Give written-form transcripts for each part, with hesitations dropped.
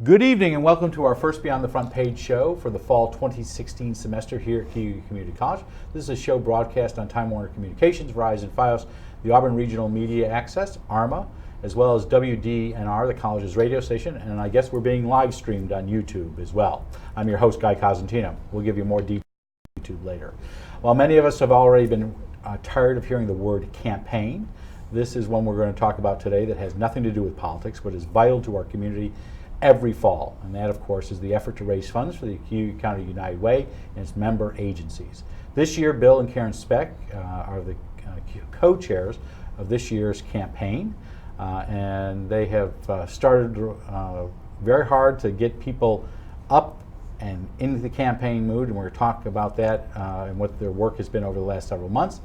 Good evening and welcome to our first Beyond the Front Page show for the fall 2016 semester here at KU Community College. This is a show broadcast on Time Warner Communications, Verizon Fios, the Auburn Regional Media Access, ARMA, as well as WDNR, the college's radio station, and I guess we're being live streamed on YouTube as well. I'm your host, Guy Cosentino. We'll give you more details on YouTube later. While many of us have already been tired of hearing the word campaign, this is one we're going to talk about today that has nothing to do with politics, but is vital to our community every fall, and that, of course, is the effort to raise funds for the Cuyahoga County United Way and its member agencies. This year, Bill and Karen Speck are the co-chairs of this year's campaign, and they have started very hard to get people up and into the campaign mood, and we're going to talk about that and what their work has been over the last several months.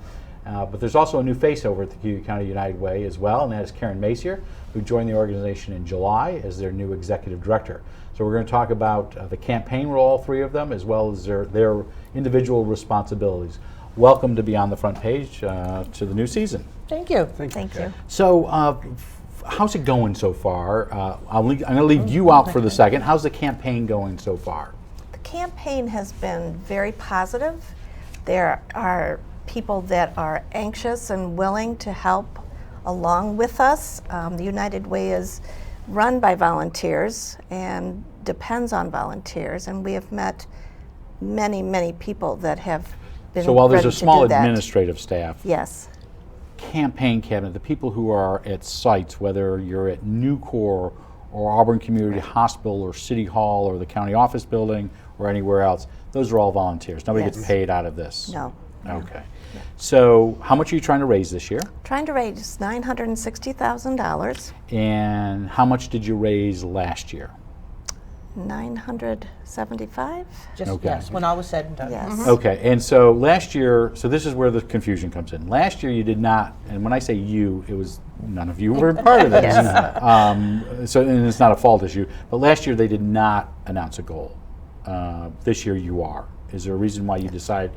But there's also a new face over at the Cuyahoga County United Way as well, and that is Karen Macier, who joined the organization in July as their new executive director. So we're going to talk about the campaign role, all three of them, as well as their individual responsibilities. Welcome to Beyond the Front Page to the new season. Thank you. Thank you. So how's it going so far? I'm going to leave you out for the second. How's the campaign going so far? The campaign has been very positive. There are people that are anxious and willing to help along with us. The United Way is run by volunteers and depends on volunteers, and we have met many people that have been So while there's a ready to small do that. administrative staff, Yes. campaign cabinet, the people who are at sites, whether you're at Nucor or Auburn Community Hospital or City Hall or the county office building or anywhere else, those are all volunteers. Nobody Yes. gets paid out of this. No. Okay. So how much are you trying to raise this year? Trying to raise $960,000. And how much did you raise last year? 975. Just Okay. yes, when all was said and done. Yes. Okay, and so last year, so this is where the confusion comes in. Last year you did not, and when I say you, it was none of you were part of this. Yes. So, and it's not a fault issue, but last year they did not announce a goal. This year you are. Is there a reason why you decide?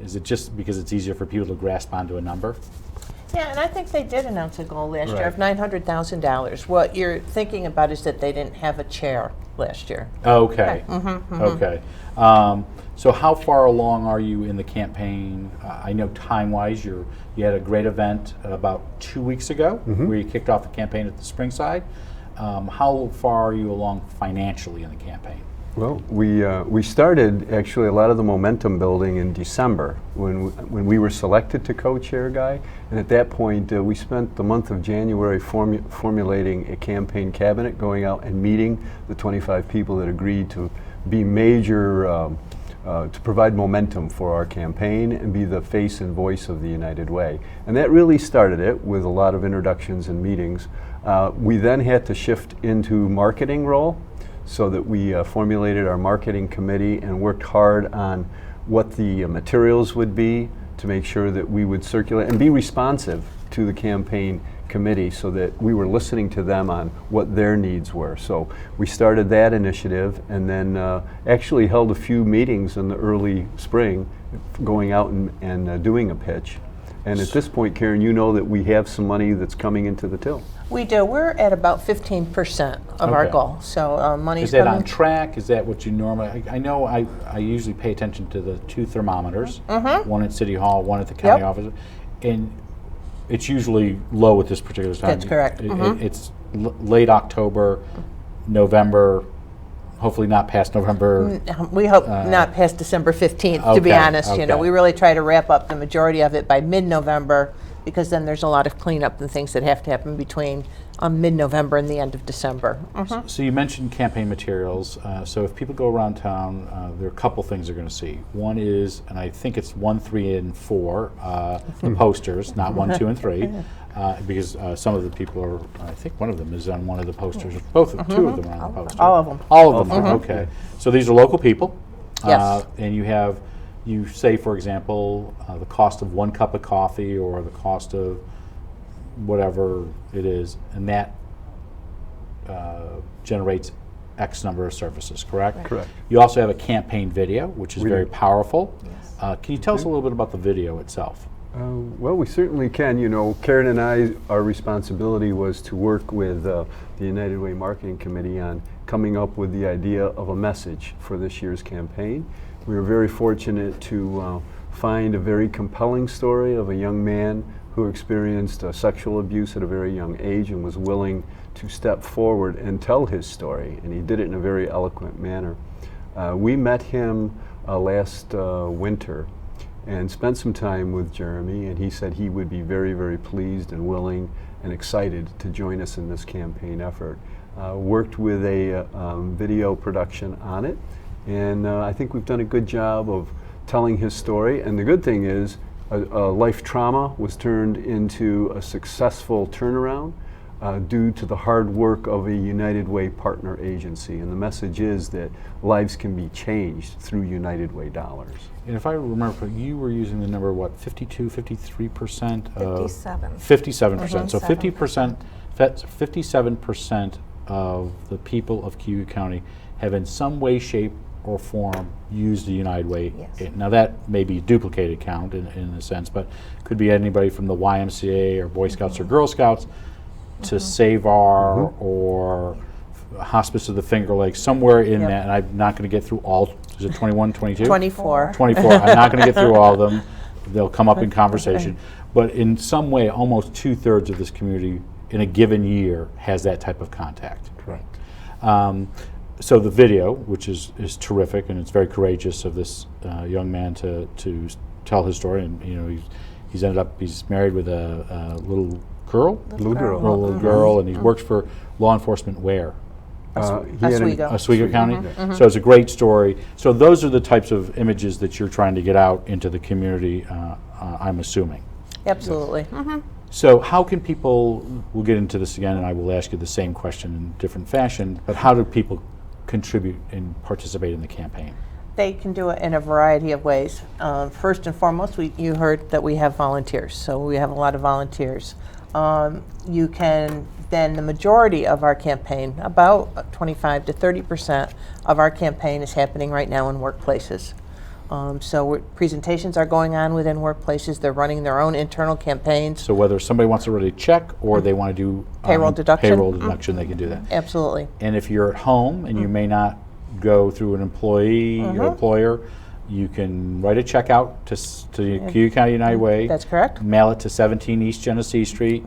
Is it just because it's easier for people to grasp onto a number? Yeah, and I think they did announce a goal last year Right. of $900,000. What you're thinking about is that they didn't have a chair last year. Okay. Okay. So how far along are you in the campaign? I know time-wise, you had a great event about 2 weeks ago where you kicked off the campaign at the Springside. How far are you along financially in the campaign? Well, we started actually a lot of the momentum building in December when we were selected to co-chair, Guy, and at that point we spent the month of January formulating a campaign cabinet, going out and meeting the 25 people that agreed to be major, to provide momentum for our campaign and be the face and voice of the United Way. And that really started it with a lot of introductions and meetings. We then had to shift into marketing role, so that we formulated our marketing committee and worked hard on what the materials would be to make sure that we would circulate and be responsive to the campaign committee so that we were listening to them on what their needs were. So we started that initiative and then actually held a few meetings in the early spring going out and doing a pitch. And at this point, Karen, you know that we have some money that's coming into the till. We do. We're at about 15% of our Okay. goal. So money's Is that coming. on track? Is that what you normally? I know I usually pay attention to the two thermometers, one at City Hall, one at the county Yep. office, and it's usually low at this particular time. That's correct. It's late October, November. Hopefully not past November. We hope not past December 15th, to be Okay, honest. You know, okay. we really try to wrap up the majority of it by mid-November, because then there's a lot of cleanup and things that have to happen between mid-November and the end of December. So you mentioned campaign materials. So if people go around town, there are a couple things they're going to see. One is, and I think it's 1, 3, and 4, the posters, not 1, 2, and 3, because some of the people are. I think one of them is on one of the posters. Two of them are on the poster. All of them. All of them. Okay. So these are local people. Yes. And you say, for example, the cost of 1 cup of coffee or the cost of whatever it is, and that generates X number of services, correct? Correct. You also have a campaign video, which is We very do. powerful. Can you tell us a little bit about the video itself? Well, we certainly can. You know, Karen and I, our responsibility was to work with the United Way Marketing Committee on coming up with the idea of a message for this year's campaign. We were very fortunate to find a very compelling story of a young man who experienced sexual abuse at a very young age and was willing to step forward and tell his story, and he did it in a very eloquent manner. We met him last winter and spent some time with Jeremy, and he said he would be very, very pleased and willing and excited to join us in this campaign effort. Worked with a video production on it, and I think we've done a good job of telling his story. And the good thing is a life trauma was turned into a successful turnaround due to the hard work of a United Way partner agency. And the message is that lives can be changed through United Way dollars. And if I remember, you were using the number, what, 52, 53%? 57. 57%. So 57%. 57% of the people of Cuyahoga County have in some way, shape, or form used the United Way. Yes. Now that may be a duplicated count in a sense, but could be anybody from the YMCA or Boy Scouts or Girl Scouts to Save Our or Hospice of the Finger Lakes, somewhere in Yep. that, and I'm not going to get through all, is it 21, 22? 24. 24. I'm not going to get through all of them. They'll come up in conversation. But in some way, almost 2/3 of this community in a given year has that type of contact. Correct. So the video, which is terrific, and it's very courageous of this young man to tell his story, and you know he's married with a little girl, Little girl. little girl, and he works for law enforcement where? He had Oswego. Oswego County. So it's a great story. So those are the types of images that you're trying to get out into the community, I'm assuming. Absolutely. So how can people, we'll get into this again, and I will ask you the same question in different fashion, but how do people contribute and participate in the campaign? They can do it in a variety of ways. First and foremost, you heard that we have volunteers, so we have a lot of volunteers. You can, then the majority of our campaign, about 25 to 30% of our campaign is happening right now in workplaces. So presentations are going on within workplaces. They're running their own internal campaigns. So whether somebody wants to write a check or they want to do Payroll deduction. payroll deduction, they can do that. Absolutely. And if you're at home and you may not go through an employee, your employer, you can write a check out to the Cuyahoga County United Way. That's correct. Mail it to 17 East Genesee Street.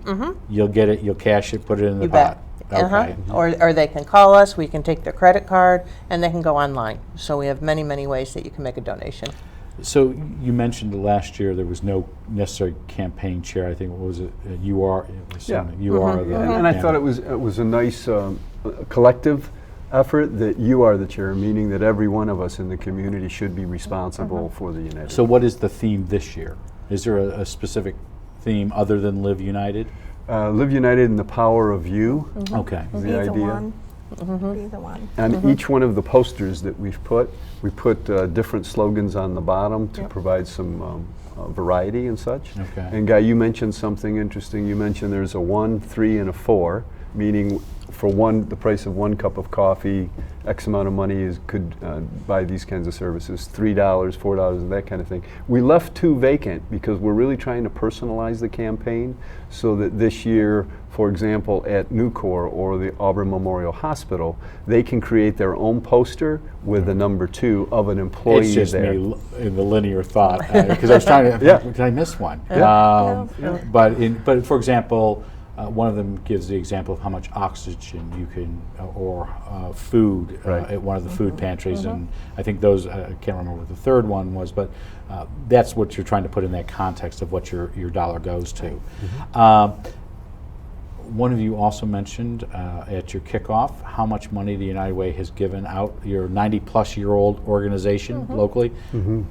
You'll get it, you'll cash it, put it in the You pot. bet. Okay. Or they can call us, we can take their credit card, and they can go online. So we have many, many ways that you can make a donation. So you mentioned last year there was no necessary campaign chair. I think, what was it? You are. Yeah. You are the. And I thought it was a nice collective effort that you are the chair, meaning that every one of us in the community should be responsible for the United. So what is the theme this year? Is there a specific theme other than Live United? Live United in the power of you. Okay. is Be the the idea. one. Be the one. And each one of the posters that we put different slogans on the bottom to provide some variety and such. Okay. And Guy, you mentioned something interesting. You mentioned there's a 1, 3, and a 4, meaning for the price of 1 cup of coffee, X amount of money could buy these kinds of services, $3, $4, and that kind of thing. We left 2 vacant because we're really trying to personalize the campaign so that this year, for example, at Nucor or the Auburn Memorial Hospital, they can create their own poster with the number 2 of an employee It's just there. me in the linear thought, because I was trying to. Yeah. Did I miss one? No. But for example, one of them gives the example of how much oxygen you can, or food Right. at one of the food pantries, and I think those, I can't remember what the third one was, but that's what you're trying to put in that context of what your dollar goes to. One of you also mentioned at your kickoff how much money the United Way has given out, your 90-plus-year-old organization locally,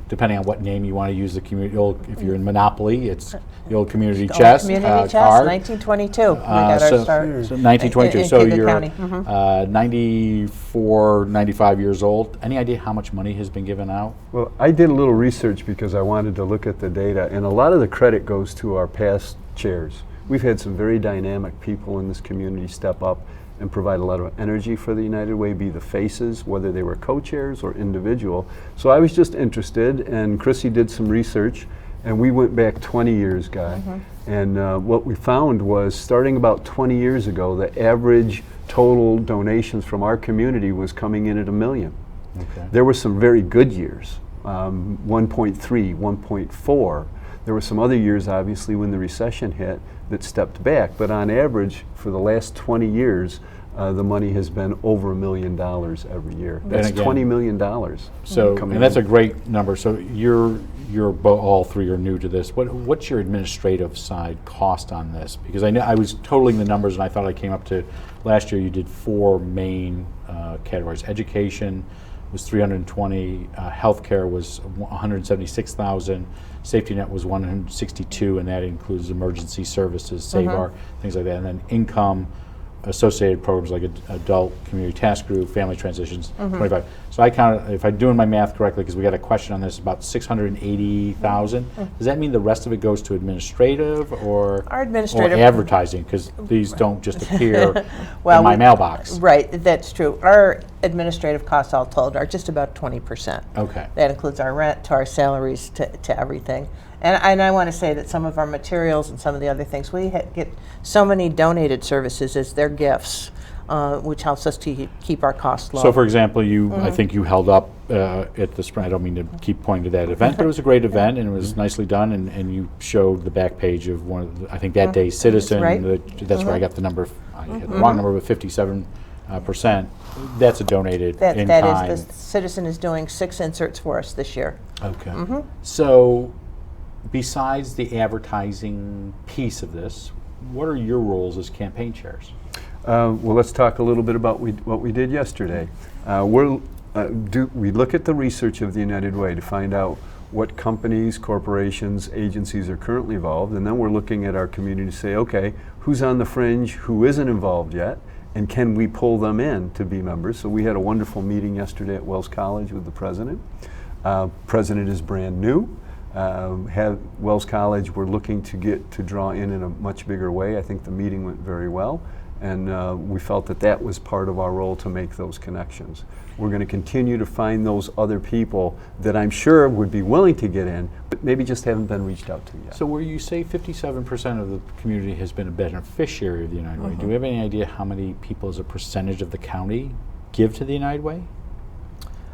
depending on what name you want to use, the community. If you're in Monopoly, it's the old community chest Community chest, card. 1922. We got our start. So 1922. in So Cuyahoga you're County. 94, 95 years old. Any idea how much money has been given out? Well, I did a little research because I wanted to look at the data, and a lot of the credit goes to our past chairs. We've had some very dynamic people in this community step up and provide a lot of energy for the United Way, be the faces, whether they were co-chairs or individual. So I was just interested, and Chrissy did some research, And we went back 20 years, Guy. And what we found was, starting about 20 years ago, the average total donations from our community was coming in at $1 million. Okay. There were some very good years, 1.3, 1.4. There were some other years, obviously, when the recession hit that stepped back. But on average, for the last 20 years, the money has been over $1 million every year. That's again- $20 million. So, coming and that's in. a great number. So all three are new to this. What's your administrative side cost on this? Because I know I was totaling the numbers and I thought I came up to, last year you did 4 main categories. Education was 320, healthcare was 176,000, safety net was 162, and that includes emergency services, SAVAR, things like that, and then income, associated programs like adult community task group, family transitions, 25. So I counted, if I'm doing my math correctly, because we got a question on this, about 680,000. Does that mean the rest of it goes to administrative or Our administrative- or advertising? Because these don't just appear Well, in my we- mailbox. Right, that's true. Our administrative costs, all told, are just about 20%. Okay. That includes our rent, to our salaries, to everything. And I want to say that some of our materials and some of the other things, we get so many donated services as their gifts, which helps us to keep our costs low. So, for example, I think you held up at the spring. I don't mean to keep pointing to that event, but it was a great event and it was nicely done. And you showed the back page of one of the, I think that day's Citizen. Right. That's where I got the number. I had the wrong number, but 57%. That's a donated in that kind. is, the Citizen is doing 6 inserts for us this year. Okay. So, besides the advertising piece of this, what are your roles as campaign chairs? Well, let's talk a little bit about what we did yesterday. We look at the research of the United Way to find out what companies, corporations, agencies are currently involved, and then we're looking at our community to say, okay, who's on the fringe, who isn't involved yet, and can we pull them in to be members? So we had a wonderful meeting yesterday at Wells College with the president. President is brand new. Wells College, we're looking to draw in a much bigger way. I think the meeting went very well, and we felt that was part of our role to make those connections. We're going to continue to find those other people that I'm sure would be willing to get in, but maybe just haven't been reached out to yet. So where you say 57% of the community has been a beneficiary of the United Way, do we have any idea how many people as a percentage of the county give to the United Way?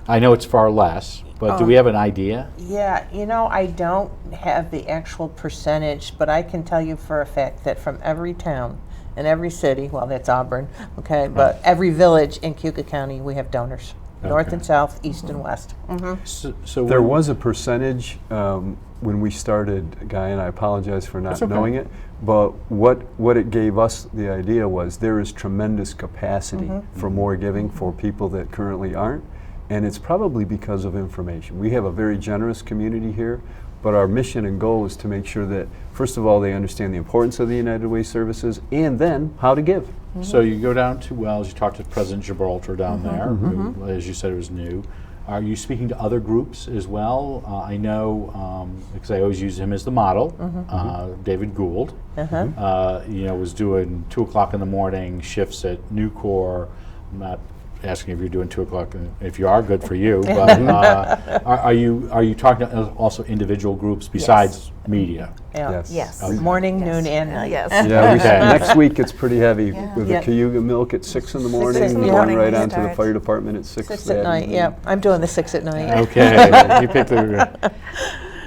I know it's far less, but do we have an idea? Yeah, I don't have the actual percentage, but I can tell you for a fact that from every town and every city, well, that's Auburn, okay, but every village in Cayuga County, we have donors, north Okay. and south, east and west. So There was a percentage when we started, Guy, and I apologize for not That's okay. knowing it, but what it gave us the idea was there is tremendous capacity for more giving for people that currently aren't, and it's probably because of information. We have a very generous community here, but our mission and goal is to make sure that, first of all, they understand the importance of the United Way services, and then how to give. So you go down to Wells, you talk to President Gibraltar down there, who, as you said, was new. Are you speaking to other groups as well? I know, because I always use him as the model, David Gould, was doing 2 o'clock in the morning shifts at Nucor. I'm not asking if you're doing 2 o'clock, if you are, good for you, but are you talking to also individual groups besides media? Yeah. Yes. Okay. Morning, noon, and night. Yes. Yeah, Okay. next week it's pretty heavy Yeah. with Yeah. the Cayuga Milk at 6 in the morning, in the going morning right we on to the start. fire department at 6. 6 that at night, evening. yeah. I'm doing the 6 at night. Okay, you picked the.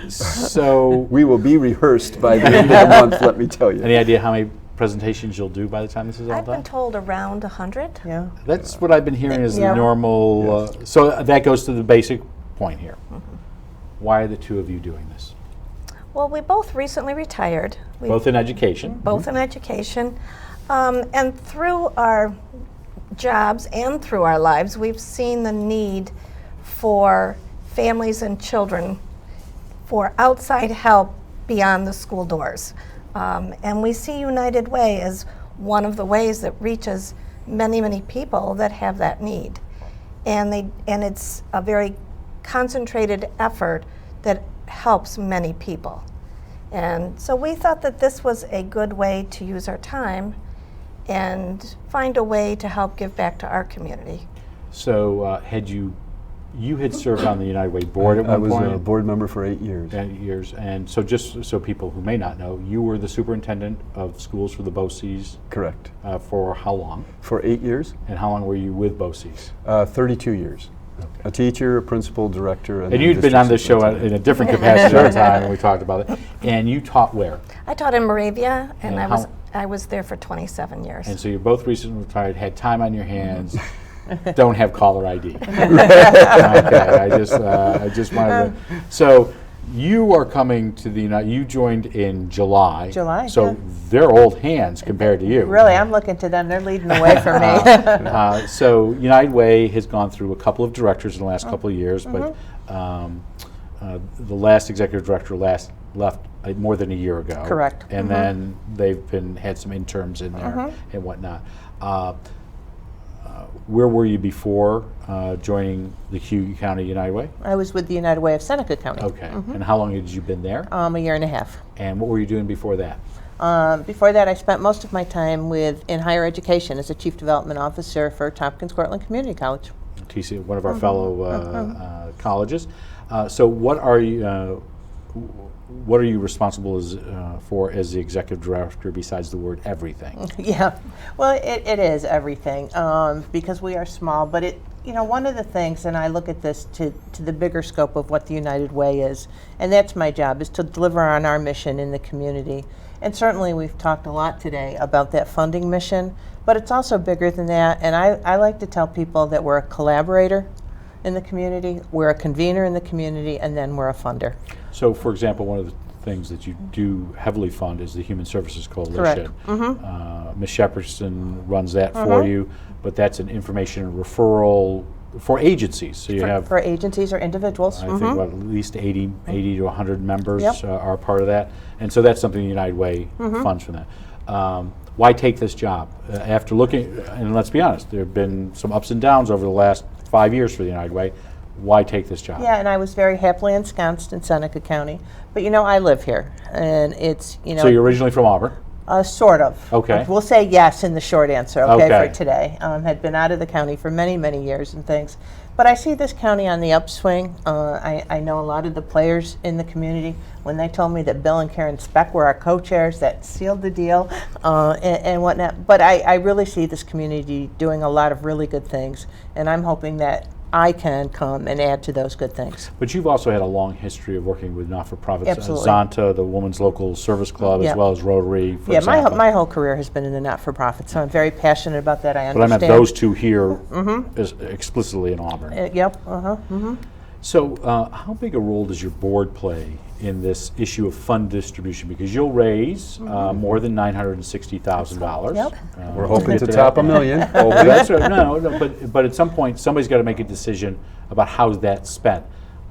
So, We will be rehearsed by the end of the month, let me tell you. any idea how many presentations you'll do by the time this is all I've been done? told around 100. Yeah. That's what I've been hearing is Yeah. the normal. So that goes to the basic point here. Why are the two of you doing this? Well, we both recently retired. We Both in education. both in education. And through our jobs and through our lives, we've seen the need for families and children for outside help beyond the school doors. And we see United Way as one of the ways that reaches many, many people that have that need. And it's a very concentrated effort that helps many people. And so we thought that this was a good way to use our time and find a way to help give back to our community. So had you You had served on the United Way board at I one was point. a board member for 8 years. 8 years, and so just so people who may not know, you were the superintendent of schools for the BOCES Correct. for how long? For 8 years, And how long were you with BOCES? 32 years. A teacher, a principal, director, And then you'd been district on this show in superintendent. a different capacity at the time, and we talked about it. And you taught where? I taught in Moravia, and And I was there for 27 years. And so you're both recently retired, had time on your hands, don't have caller ID. Okay, I just wanted to. So you are coming to the United. You joined in July. July, So yeah. they're old hands compared to you. Really, I'm looking to them. They're leading the way for me. So United Way has gone through a couple of directors in the last couple of years, but the last executive director left more than a year ago. Correct. And then they've had some interims in there and whatnot. Where were you before joining the Hugh County United Way? I was with the United Way of Seneca County. Okay. And how long had you been there? A year and a half. And what were you doing before that? Before that, I spent most of my time in higher education as a chief development officer for Tompkins Cortland Community College. TC, one of our fellow colleges. So what are you responsible for as the executive director besides the word everything? Yeah, well, it is everything because we are small. But one of the things, and I look at this to the bigger scope of what the United Way is, and that's my job, is to deliver on our mission in the community. And certainly, we've talked a lot today about that funding mission, but it's also bigger than that. And I like to tell people that we're a collaborator in the community, we're a convener in the community, and then we're a funder. So, for example, one of the things that you do heavily fund is the Human Services Coalition. Correct. Ms. Shepperson runs that for you, but that's an information and referral for agencies. So you have, For agencies or individuals. I think, what, at least 80 to 100 members Yep. are part of that. And so that's something the United Way funds from that. Why take this job? After looking, and let's be honest, there have been some ups and downs over the last 5 years for the United Way. Why take this job? Yeah, and I was very happily ensconced in Seneca County. But I live here, and it's, So you're originally from Auburn? Sort of. Okay. We'll say yes in the short answer, okay, Okay. for today. Had been out of the county for many, many years and things. But I see this county on the upswing. I know a lot of the players in the community. When they told me that Bill and Karen Speck were our co-chairs, that sealed the deal and whatnot. But I really see this community doing a lot of really good things, and I'm hoping that I can come and add to those good things. But you've also had a long history of working with not-for-profits. Absolutely. Zonta, the Women's Local Service Club, as Yep. well as Rotary, for Yeah, example. my whole career has been in the not-for-profit, so I'm very passionate about that. I But I understand. meant those two here is explicitly in Auburn. Yep. So how big a role does your board play in this issue of fund distribution? Because you'll raise more than $960,000. Yep. We're we'll hoping get to that. top $1 million. That's right. No, but at some point, somebody's got to make a decision about how that's spent.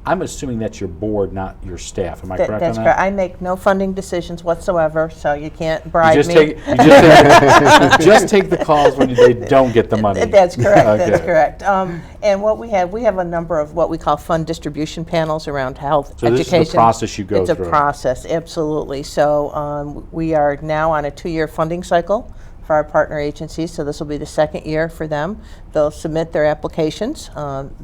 I'm assuming that's your board, not your staff. Am I correct That's on correct. that? I make no funding decisions whatsoever, so you can't bribe You just me. you just take the calls when they don't get the money. That's correct. That's Okay. correct. And what we have a number of what we call fund distribution panels around health, So this is the education. process you go It's through. a process, absolutely. So we are now on a 2-year funding cycle for our partner agencies, so this will be the second year for them. They'll submit their applications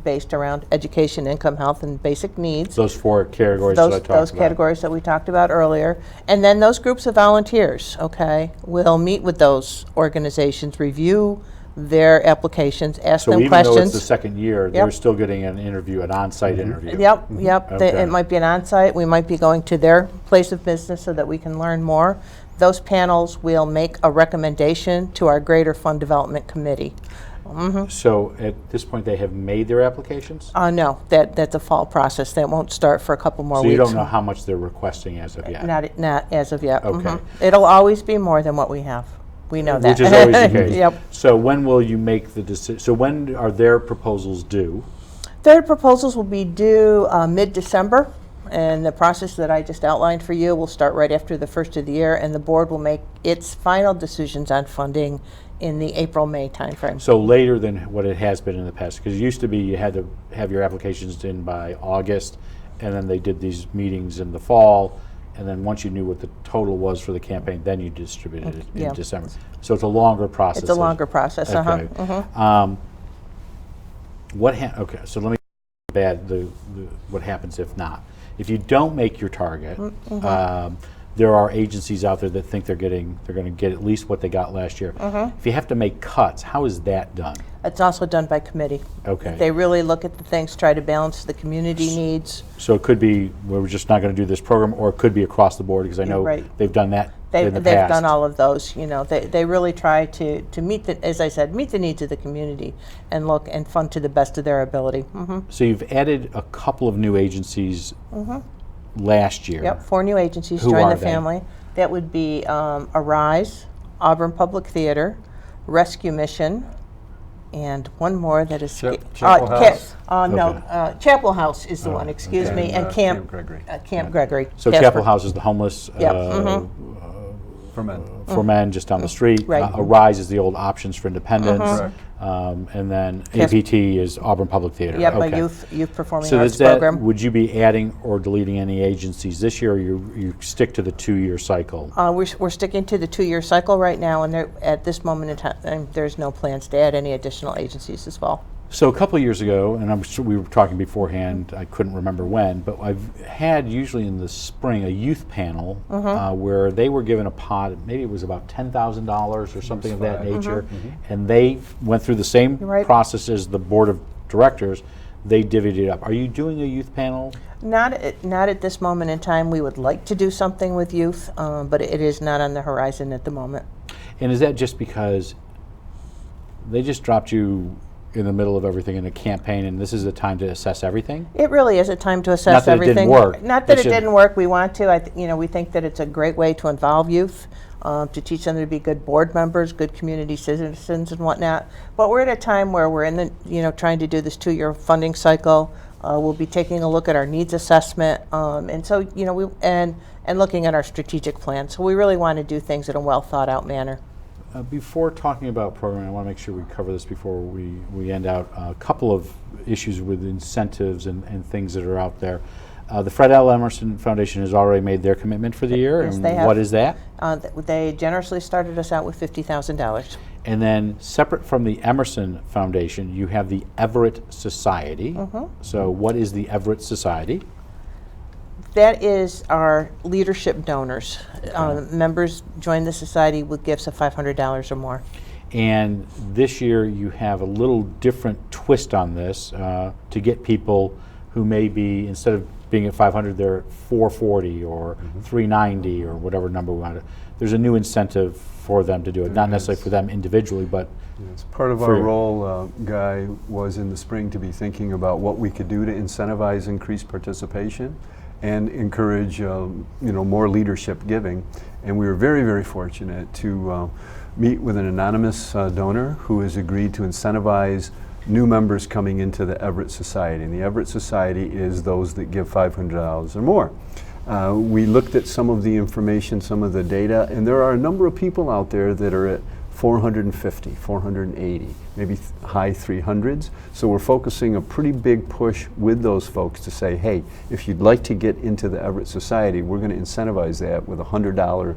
based around education, income, health, and basic needs. Those four categories that I talked Those about. categories that we talked about earlier. And then those groups of volunteers, okay, will meet with those organizations, review their applications, ask So them even though it's questions. the second year, they're still getting an interview, an on-site interview. Yep. Okay. It might be an on-site. We might be going to their place of business so that we can learn more. Those panels will make a recommendation to our Greater Fund Development Committee. So at this point, they have made their applications? No, that's a fall process. That won't start for a couple more So weeks. you don't know how much they're requesting as of yet? Not as of yet. Okay. It'll always be more than what we have. We know that. Which is always the case. Yep. So when will you make the decision? So when are their proposals due? Third proposals will be due mid-December, and the process that I just outlined for you will start right after the first of the year, and the board will make its final decisions on funding in the April-May timeframe. So later than what it has been in the past? Because it used to be you had to have your applications in by August, and then they did these meetings in the fall, and then once you knew what the total was for the campaign, then you distributed it in Yeah. December. So it's a longer process. It's a longer process, Okay. Okay, so let me what happens if not. If you don't make your target, there are agencies out there that think they're going to get at least what they got last year. If you have to make cuts, how is that done? It's also done by committee. Okay. They really look at the things, try to balance the community needs. So it could be we're just not going to do this program, or it could be across the board, because I know Right. they've done that in the They've past. done all of those. You know, they really try to meet the, as I said, meet the needs of the community and look and fund to the best of their ability. So you've added a couple of new agencies last year. Yep, 4 new agencies Who join are the they? family. That would be Arise, Auburn Public Theater, Rescue Mission, and one more that is Chapel House? Chapel House is the one. Excuse me, and Camp Gregory. Camp Gregory. So Casper. Chapel House is the homeless Yep, For men. for men just down the street. Right. Arise is the old Options for Independence. Correct. And then Cas- APT is Auburn Public Theater. Yep, Okay. a youth performing So arts does that, program. would you be adding or deleting any agencies this year, or you stick to the 2-year cycle? We're sticking to the 2-year cycle right now, and at this moment in time, there's no plans to add any additional agencies this fall. So a couple of years ago, and I'm sure we were talking beforehand, I couldn't remember when, but I've had usually in the spring a youth panel where they were given a pot, maybe it was about $10,000 or something of that nature, and they went through the same Right. process as the board of directors. They divvied it up. Are you doing a youth panel? Not at this moment in time. We would like to do something with youth, but it is not on the horizon at the moment. And is that just because they just dropped you in the middle of everything in a campaign, and this is the time to assess everything? It really is a time to assess Not that it didn't everything. work. Not that It's it just- didn't work. We want to. We think that it's a great way to involve youth, to teach them to be good board members, good community citizens, and whatnot. But we're at a time where we're in the, trying to do this 2-year funding cycle. We'll be taking a look at our needs assessment, and so and looking at our strategic plan. So we really want to do things in a well thought out manner. Before talking about programming, I want to make sure we cover this before we end out. A couple of issues with incentives and things that are out there. The Fred L. Emerson Foundation has already made their commitment for the year. Yes, and they have. what is that? They generously started us out with $50,000. And then separate from the Emerson Foundation, you have the Everett Society. So what is the Everett Society? That is our leadership donors. Members join the society with gifts of $500 or more. And this year you have a little different twist on this to get people who may be, instead of being at 500, they're at 440 or 390 or whatever number we want to. There's a new incentive for them to do it, not necessarily for them individually, but Yes, part of For our you. role, Guy, was in the spring to be thinking about what we could do to incentivize increased participation and encourage, more leadership giving. And we were very, very fortunate to meet with an anonymous donor who has agreed to incentivize new members coming into the Everett Society. And the Everett Society is those that give $500 or more. We looked at some of the information, some of the data, and there are a number of people out there that are at 450, 480, maybe high 300s. So we're focusing a pretty big push with those folks to say, hey, if you'd like to get into the Everett Society, we're going to incentivize that with a $100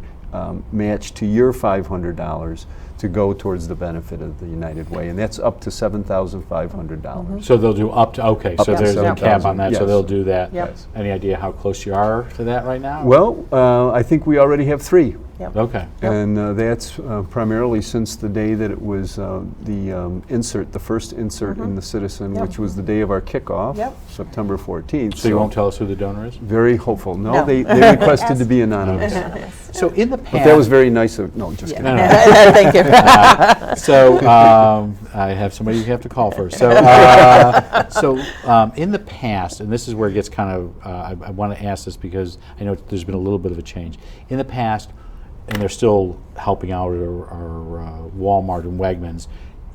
match to your $500 to go towards the benefit of the United Way. And that's up to $7,500. so they'll do up to, okay, so to there's a cap on that, so yes. they'll do that. Yep. Yes. Any idea how close you are to that right now? Well, I think we already have 3. Yep. Okay. And that's primarily since the day that it was the first insert in the Citizen, Yep. which was the day of our kickoff, Yep. September 14th. So you won't tell us who the donor is? Very hopeful. No, No. they requested to be anonymous. So in the past, But that was very nice of, no, just kidding. Thank you. So I have somebody you have to call first. So, in the past, and this is where it gets kind of, I want to ask this because I know there's been a little bit of a change. In the past, and they're still helping out at our Walmart and Wegmans,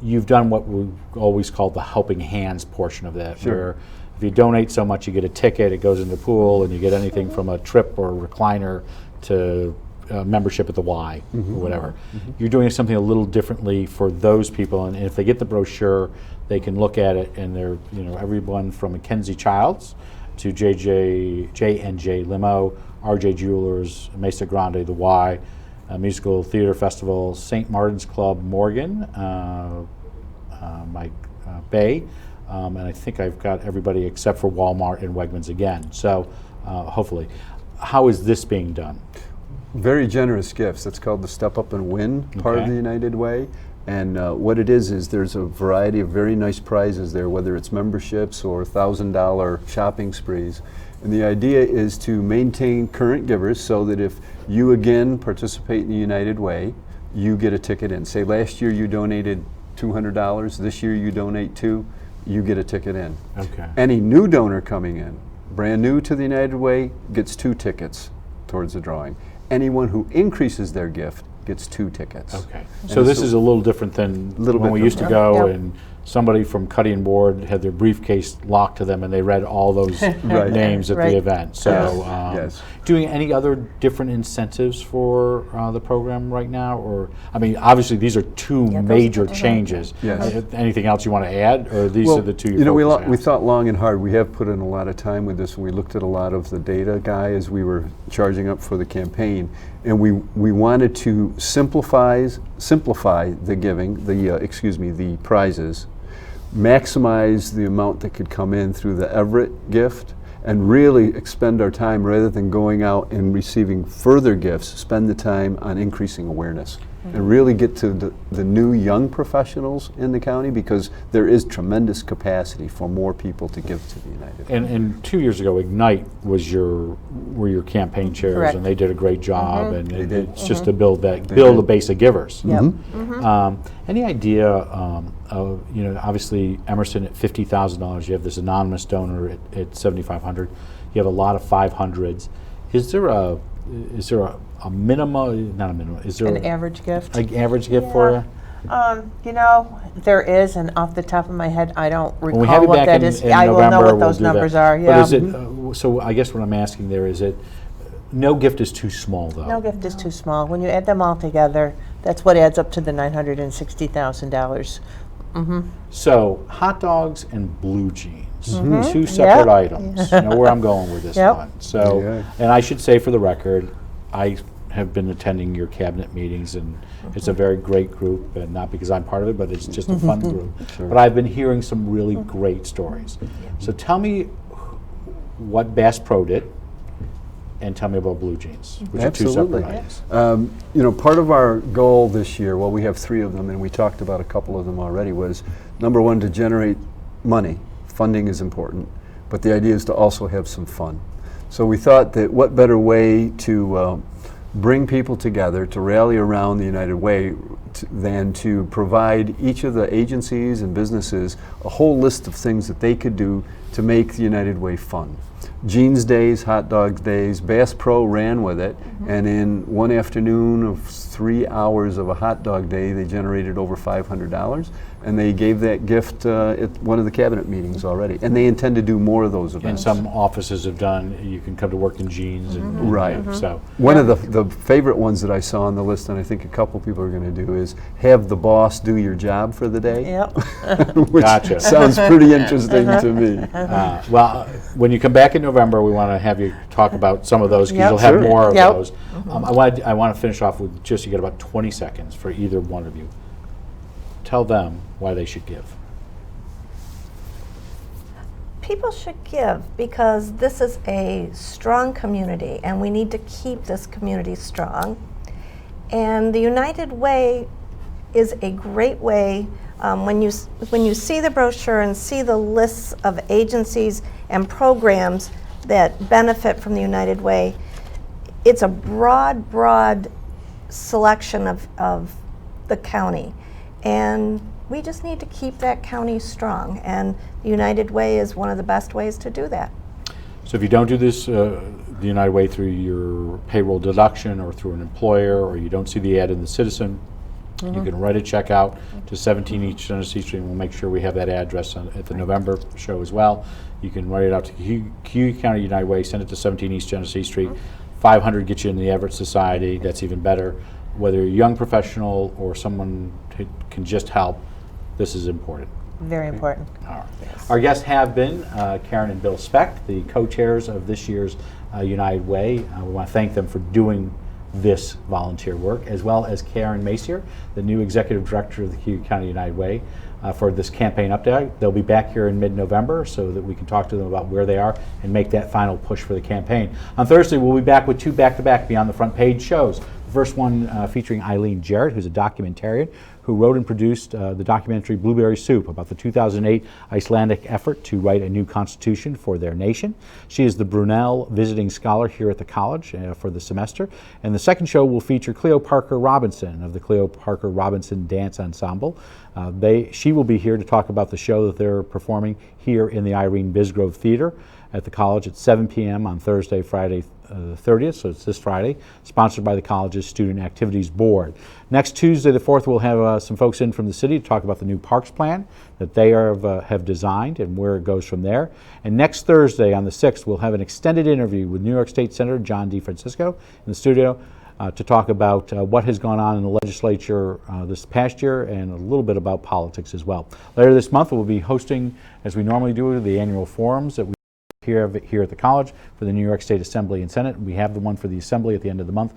you've done what we always called the helping hands portion of that, where if you donate so much, you get a ticket, it goes in the pool, and you get anything from a trip or a recliner to membership at the Y or whatever. You're doing something a little differently for those people, and if they get the brochure, they can look at it, and they're everyone from Mackenzie Childs to J&J Limo, RJ Jewelers, Mesa Grande, the Y, Musical Theater Festival, St. Martin's Club, Morgan, Mike Bay, and I think I've got everybody except for Walmart and Wegmans again. So hopefully. How is this being done? Very generous gifts. It's called the Step Up and Win part of Okay. the United Way. And what it is there's a variety of very nice prizes there, whether it's memberships or $1,000 shopping sprees. And the idea is to maintain current givers so that if you again participate in the United Way, you get a ticket in. Say last year you donated $200, this year you donate $2, you get a ticket in. Okay. Any new donor coming in, brand new to the United Way, gets 2 tickets towards the drawing. Anyone who increases their gift gets 2 tickets. Okay. And So this is a little different than Little when bit we used to different. go Yep. and somebody from cutting board had their briefcase locked to them and they read all those Right. names at Right. the event. So Yes. Yes. doing any other different incentives for the program right now? Or, I mean, obviously these are 2 Yeah, those are major the two changes. Yes. Anything else you want to add, or these are the 2 you you know, we focus on? we thought long and hard. We have put in a lot of time with this, and we looked at a lot of the data, Guy, as we were charging up for the campaign. And we wanted to simplify the giving, the prizes, maximize the amount that could come in through the Everett gift, and really expend our time rather than going out and receiving further gifts, spend the time on increasing awareness and really get to the new young professionals in the county, because there is tremendous capacity for more people to give to the United Way. And 2 years ago, Ignite were your campaign chairs, Correct. and they did a great job. And They did. it's just to build did. a base of givers. Yep. Any idea of, obviously Emerson at $50,000, you have this anonymous donor at $7,500, you have a lot of 500s. Is there a minimum, not a minimum, is there An average gift? an average gift for you? There is, and off the top of my head, I don't When we have recall you what back that in is. in I will November, know what we'll those do that. numbers are, But yeah. is it, so I guess what I'm asking there is no gift is too small, though. No gift is too small. When you add them all together, that's what adds up to the $960,000. So, hot dogs and blue jeans, Mm-hmm. 2 separate Yep. items. You know where I'm going with this Yep. one. So, Yeah. and I should say for the record, I have been attending your cabinet meetings, and it's a very great group, and not because I'm part of it, but it's just a fun group. Sure. But I've been hearing some really great stories. So tell me what Bass Pro did, and tell me about blue jeans, which Absolutely. are 2 separate items. Part of our goal this year, well, we have 3 of them, and we talked about a couple of them already, was number 1, to generate money. Funding is important, but the idea is to also have some fun. So we thought that what better way to bring people together to rally around the United Way than to provide each of the agencies and businesses a whole list of things that they could do to make the United Way fun. Jeans Days, Hot Dog Days, Bass Pro ran with it, and in one afternoon of 3 hours of a hot dog day, they generated over $500, and they gave that gift at one of the cabinet meetings already. And they intend to do more of those And events. some offices have done, you can come to work in jeans. And Right. So, One of the favorite ones that I saw on the list, and I think a couple people are going to do, is have the boss do your job for the day. Yep. Which Gotcha. sounds pretty interesting to me. when you come back in November, we want to have you talk about some of those, because Yep. you'll have Sure. more of Yep. those. I want to finish off with just, you get about 20 seconds for either one of you. Tell them why they should give. People should give because this is a strong community and we need to keep this community strong. And the United Way is a great way. When you see the brochure and see the lists of agencies and programs that benefit from the United Way, it's a broad selection of the county. And we just need to keep that county strong. And the United Way is one of the best ways to do that. So if you don't do this, the United Way, through your payroll deduction or through an employer, or you don't see the ad in the Citizen, you can write a check out to 17 East Genesee Street, and we'll make sure we have that address at the November show as well. You can write it out to Cuyahoga County United Way, send it to 17 East Genesee Street. 500 gets you in the Everett Society. That's even better. Whether you're a young professional or someone who can just help, this is important. Very important. All right. Our guests have been Karen and Bill Speck, the co-chairs of this year's United Way. We want to thank them for doing this volunteer work, as well as Karen Macier, the new Executive Director of the Cuyahoga County United Way, for this campaign update. They'll be back here in mid-November so that we can talk to them about where they are and make that final push for the campaign. On Thursday, we'll be back with 2 back-to-back Beyond the Front Page shows. The first one featuring Eileen Jarrett, who's a documentarian who wrote and produced the documentary Blueberry Soup about the 2008 Icelandic effort to write a new constitution for their nation. She is the Brunel Visiting Scholar here at the college for the semester. And the second show will feature Cleo Parker Robinson of the Cleo Parker Robinson Dance Ensemble. She will be here to talk about the show that they're performing here in the Irene Bisgrove Theater at the college at 7 p.m. on Thursday, Friday the 30th, so it's this Friday, sponsored by the college's Student Activities Board. Next Tuesday, the 4th, we'll have some folks in from the city to talk about the new parks plan that they have designed and where it goes from there. And next Thursday, on the 6th, we'll have an extended interview with New York State Senator John DeFrancisco in the studio to talk about what has gone on in the legislature this past year and a little bit about politics as well. Later this month, we'll be hosting, as we normally do, the annual forums that we here at the college for the New York State Assembly and Senate. We have the one for the Assembly at the end of the month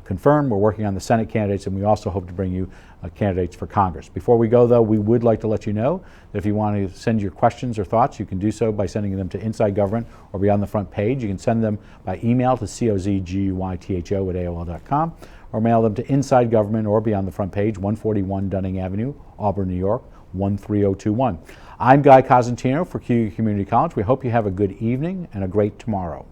confirmed. We're working on the Senate candidates, and we also hope to bring you candidates for Congress. Before we go, though, we would like to let you know that if you want to send your questions or thoughts, you can do so by sending them to Inside Government or Beyond the Front Page. You can send them by email to cozguytho@aol.com or mail them to Inside Government or Beyond the Front Page, 141 Dunning Avenue, Auburn, New York, 13021. I'm Guy Cosentino for Cuyahoga Community College. We hope you have a good evening and a great tomorrow.